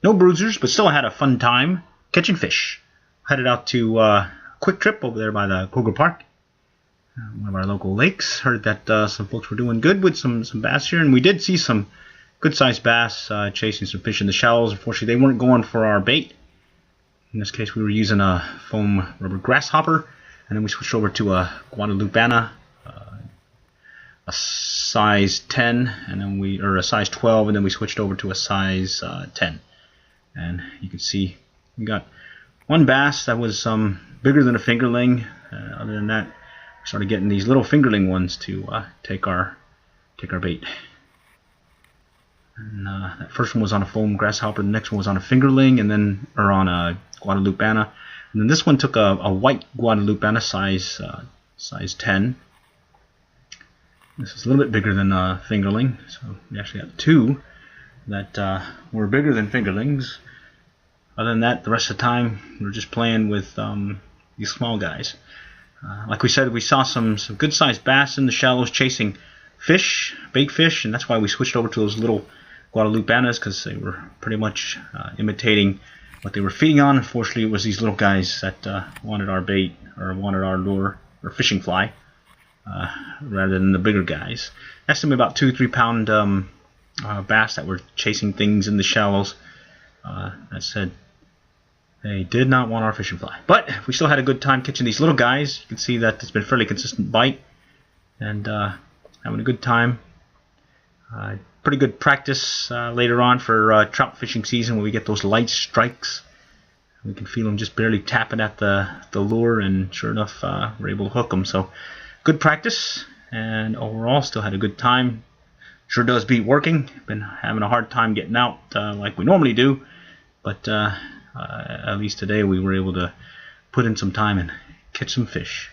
No bruisers, but still had a fun time catching fish. Headed out to a quick trip over there by the Kroger Park, one of our local lakes. Heard that some folks were doing good with some bass here, and we did see some good-sized bass chasing some fish in the shallows. Unfortunately, they weren't going for our bait. In this case, we were using a Foam Rubber Grasshopper, and then we switched over to a Guadalupana, a size 10, and then a size 12, and then we switched over to a size 10. And you can see we got one bass that was bigger than a fingerling. Other than that, we started getting these little fingerling ones to take our bait. And that first one was on a Foam Grasshopper, the next one was on a fingerling, and then on a Guadalupana, and then this one took a white Guadalupana size 10. This is a little bit bigger than a fingerling, so we actually got two that were bigger than fingerlings. Other than that, the rest of the time we were just playing with these small guys. Like we said, we saw some good-sized bass in the shallows chasing fish, bait fish, and that's why we switched over to those little Guadalupanas, because they were pretty much imitating what they were feeding on. Unfortunately, it was these little guys that wanted our bait, or wanted our lure or fishing fly, rather than the bigger guys. Estimate about 2-3 pound bass that were chasing things in the shallows. That said, they did not want our fishing fly, but we still had a good time catching these little guys. You can see that it's been a fairly consistent bite, and having a good time. Pretty good practice later on for trout fishing season, when we get those light strikes. We can feel them just barely tapping at the lure, and sure enough, we're able to hook them. So good practice, and overall still had a good time. Sure does beat working. Been having a hard time getting out like we normally do, but at least today we were able to put in some time and catch some fish.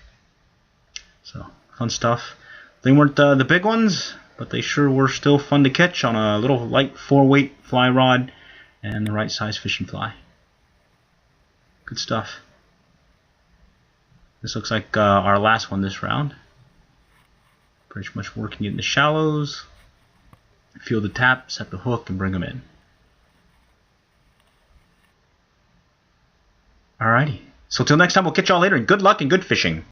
So fun stuff. They weren't the big ones, but they sure were still fun to catch on a little light 4-weight fly rod and the right size fishing fly. Good stuff. This looks like our last one this round. Pretty much working it in the shallows. Feel the tap, set the hook, and bring them in. Alrighty. So till next time, we'll catch y'all later, and good luck and good fishing.